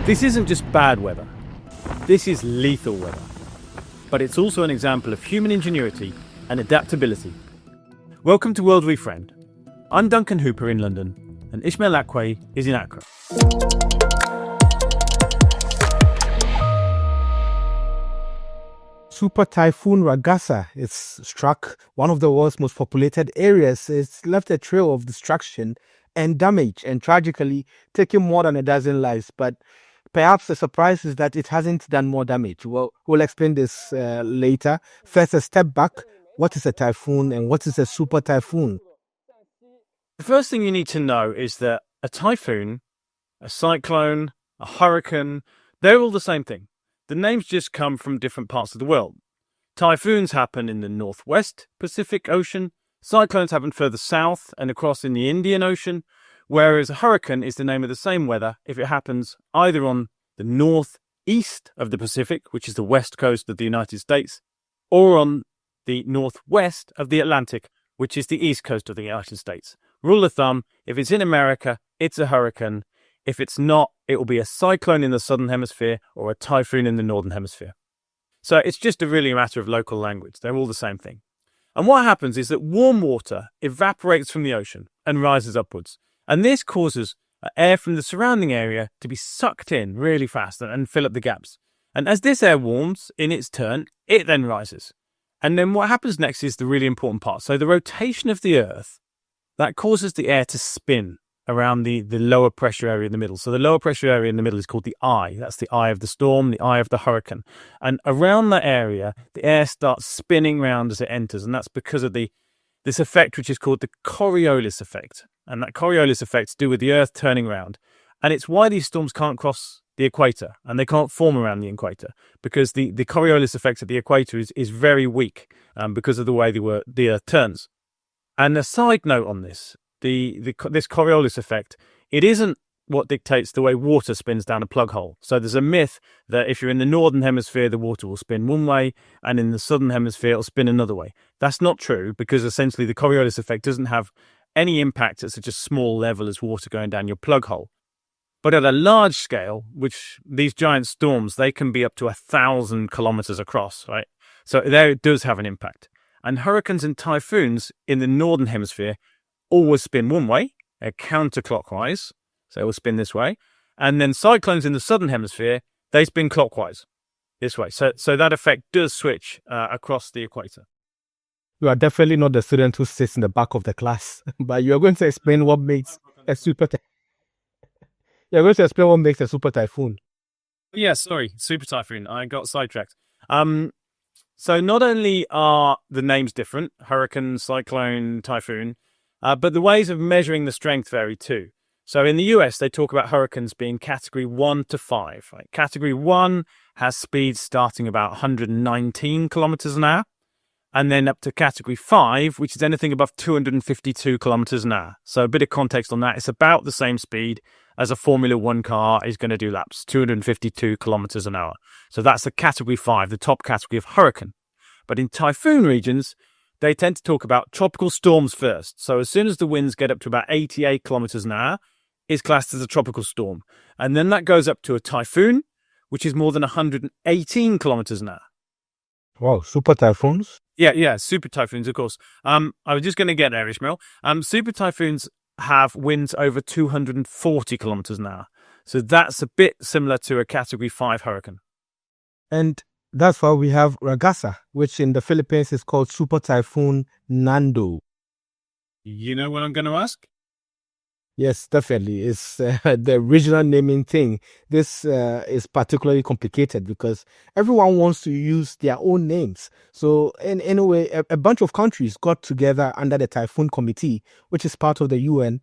This isn't just bad weather. This is lethal weather. But it's also an example of human ingenuity and adaptability. Welcome to World Reframed. I'm Duncan Hooper in London, and Ismail Akwe is in Accra. Super Typhoon Ragasa is struck one of the world's most populated areas. It's left a trail of destruction and damage, and tragically taking more than a dozen lives. But perhaps the surprise is that it hasn't done more damage. Well, we'll explain this later. First, a step back. What is a typhoon and what is a super typhoon? The first thing you need to know is that a typhoon, a cyclone, a hurricane, they're all the same thing. The names just come from different parts of the world. Typhoons happen in the northwest Pacific Ocean. Cyclones happen further south and across in the Indian Ocean, whereas a hurricane is the name of the same weather if it happens either on the northeast of the Pacific, which is the west coast of the United States, or on the northwest of the Atlantic, which is the east coast of the United States. Rule of thumb, if it's in America, it's a hurricane. If it's not, it will be a cyclone in the southern hemisphere or a typhoon in the northern hemisphere. So it's just really a matter of local language. They're all the same thing. And what happens is that warm water evaporates from the ocean and rises upwards. And this causes air from the surrounding area to be sucked in really fast and fill up the gaps. And as this air warms, in its turn, it then rises. And then what happens next is the really important part. So the rotation of the Earth, that causes the air to spin around the lower pressure area in the middle. So the lower pressure area in the middle is called the eye. That's the eye of the storm, the eye of the hurricane. And around that area, the air starts spinning round as it enters. And that's because of this effect, which is called the Coriolis effect. And that Coriolis effect is to do with the Earth turning round. And it's why these storms can't cross the equator and they can't form around the equator, because the Coriolis effect at the equator is very weak because of the way the Earth turns. And a side note on this, this Coriolis effect, it isn't what dictates the way water spins down a plug hole. So there's a myth that if you're in the northern hemisphere, the water will spin one way, and in the southern hemisphere, it'll spin another way. That's not true, because essentially the Coriolis effect doesn't have any impact at such a small level as water going down your plug hole. But at a large scale, which these giant storms, they can be up to 1,000 kilometers across, right? So there it does have an impact. And hurricanes and typhoons in the northern hemisphere always spin one way, counterclockwise, so it will spin this way. And then cyclones in the southern hemisphere, they spin clockwise, this way. So that effect does switch across the equator. You are definitely not the student who sits in the back of the class, but you are going to explain what makes a super typhoon. Yeah, sorry, super typhoon. I got sidetracked. So not only are the names different, hurricane, cyclone, typhoon, but the ways of measuring the strength vary too. So in the US, they talk about hurricanes being category 1 to 5. Right? Category 1 has speeds starting about 119 kilometers an hour, and then up to category 5, which is anything above 252 kilometers an hour. So a bit of context on that. It's about the same speed as a Formula One car is going to do laps, 252 kilometers an hour. So that's a category 5, the top category of hurricane. But in typhoon regions, they tend to talk about tropical storms first. So as soon as the winds get up to about 88 kilometers an hour, it's classed as a tropical storm. And then that goes up to a typhoon, which is more than 118 kilometers an hour. Wow, super typhoons? Yeah, super typhoons, of course. I was just going to get there, Ishmael. Super typhoons have winds over 240 kilometers an hour. So that's a bit similar to a category 5 hurricane. And that's why we have Ragasa, which in the Philippines is called Super Typhoon Nando. You know what I'm going to ask? Yes, definitely. It's the regional naming thing. This is particularly complicated because everyone wants to use their own names. So in a way, a bunch of countries got together under the Typhoon Committee, which is part of the UN,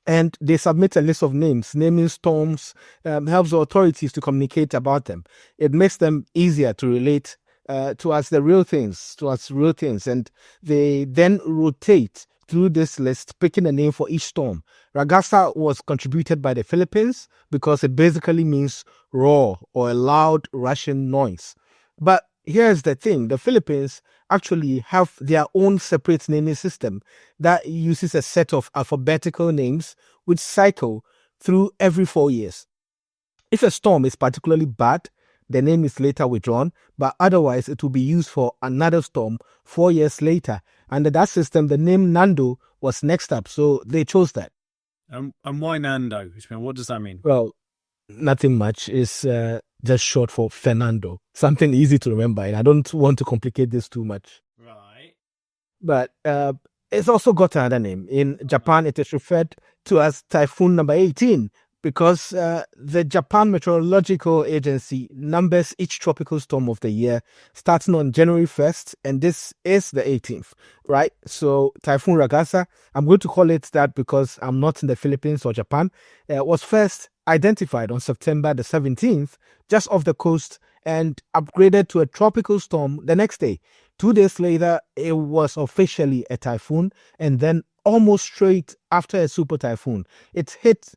and they submit a list of names. Naming storms helps the authorities to communicate about them. It makes them easier to relate to us real things. And they then rotate through this list, picking a name for each storm. Ragasa was contributed by the Philippines because it basically means roar or a loud rushing noise. But here's the thing, the Philippines actually have their own separate naming system that uses a set of alphabetical names which cycle through every 4 years. If a storm is particularly bad, the name is later withdrawn, but otherwise it will be used for another storm 4 years later. Under that system, the name Nando was next up, so they chose that. And why Nando? What does that mean? Well, nothing much. It's just short for Fernando. Something easy to remember, and I don't want to complicate this too much. Right. But it's also got another name. In Japan, it is referred to as Typhoon number 18 because the Japan Meteorological Agency numbers each tropical storm of the year starting on January 1st, and this is the 18th, right? So Typhoon Ragasa, I'm going to call it that because I'm not in the Philippines or Japan, was first identified on September the 17th, just off the coast, and upgraded to a tropical storm the next day. 2 days later, it was officially a typhoon, and then almost straight after a super typhoon, it hit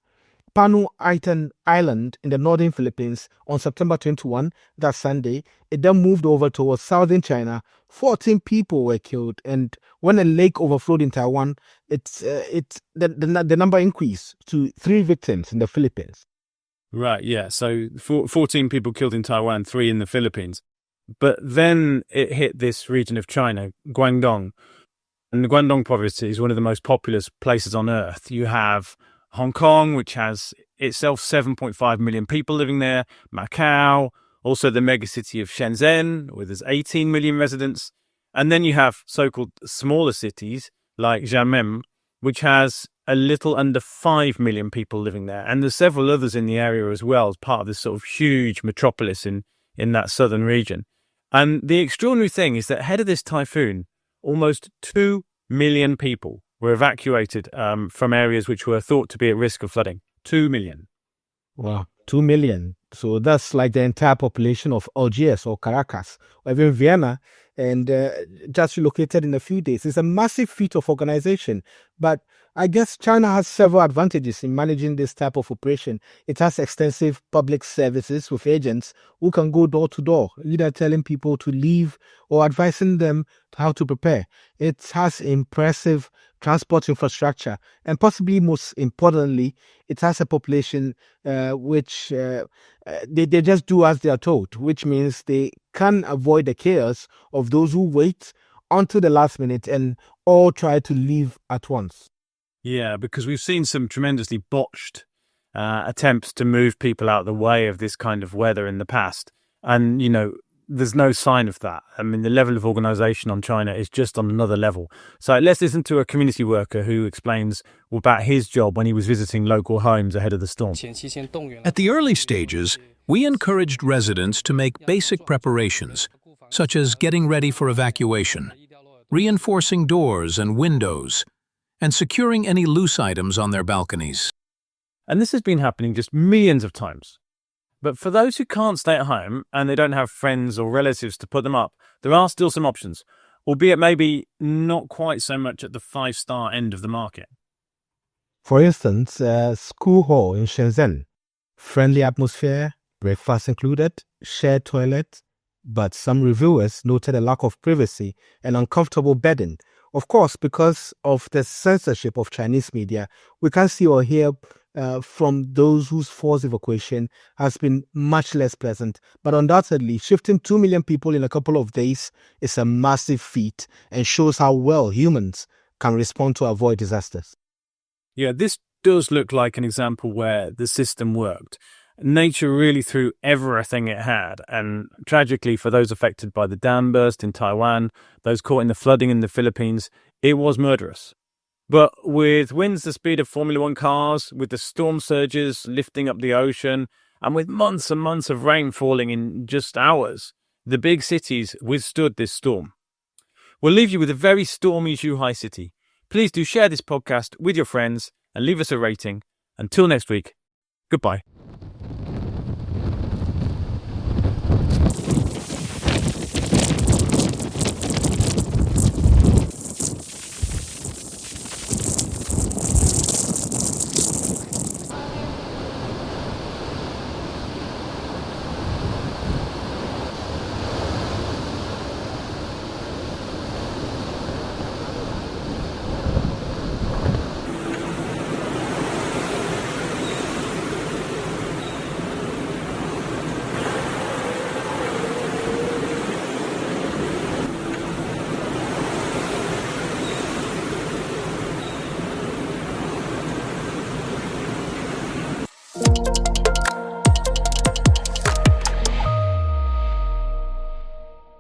Panuaitan Island in the northern Philippines on September 21, that Sunday. It then moved over towards southern China. 14 people were killed, and when a lake overflowed in Taiwan, the number increased to 3 victims in the Philippines. Right, yeah. So 14 people killed in Taiwan, 3 in the Philippines. But then it hit this region of China, Guangdong. And the Guangdong province is one of the most populous places on earth. You have Hong Kong, which has itself 7.5 million people living there, Macau, also the megacity of Shenzhen, where there's 18 million residents. And then you have so-called smaller cities like Xiamen, which has a little under 5 million people living there. And there's several others in the area as well, as part of this sort of huge metropolis in that southern region. And the extraordinary thing is that ahead of this typhoon, almost 2 million people were evacuated from areas which were thought to be at risk of flooding. 2 million. Wow, 2 million. So that's like the entire population of Algiers or Caracas, or even Vienna, and just relocated in a few days. It's a massive feat of organization. But I guess China has several advantages in managing this type of operation. It has extensive public services with agents who can go door to door, either telling people to leave or advising them how to prepare. It has impressive transport infrastructure, and possibly most importantly, it has a population which they just do as they are told, which means they can avoid the chaos of those who wait until the last minute and all try to leave at once. Yeah, because we've seen some tremendously botched attempts to move people out of the way of this kind of weather in the past. And, there's no sign of that. I mean, the level of organization on China is just on another level. So let's listen to a community worker who explains about his job when he was visiting local homes ahead of the storm. At the early stages, we encouraged residents to make basic preparations, such as getting ready for evacuation, reinforcing doors and windows, and securing any loose items on their balconies. And this has been happening just millions of times. But for those who can't stay at home and they don't have friends or relatives to put them up, there are still some options, albeit maybe not quite so much at the 5-star end of the market. For instance, school hall in Shenzhen. Friendly atmosphere, breakfast included, shared toilet, but some reviewers noted a lack of privacy and uncomfortable bedding. Of course, because of the censorship of Chinese media, we can't see or hear from those whose forced evacuation has been much less pleasant. But undoubtedly, shifting 2 million people in a couple of days is a massive feat and shows how well humans can respond to avoid disasters. Yeah, this does look like an example where the system worked. Nature really threw everything it had, and tragically for those affected by the dam burst in Taiwan, those caught in the flooding in the Philippines, it was murderous. But with winds the speed of Formula One cars, with the storm surges lifting up the ocean, and with months and months of rain falling in just hours, the big cities withstood this storm. We'll leave you with a very stormy Zhuhai city. Please do share this podcast with your friends and leave us a rating. Until next week, goodbye.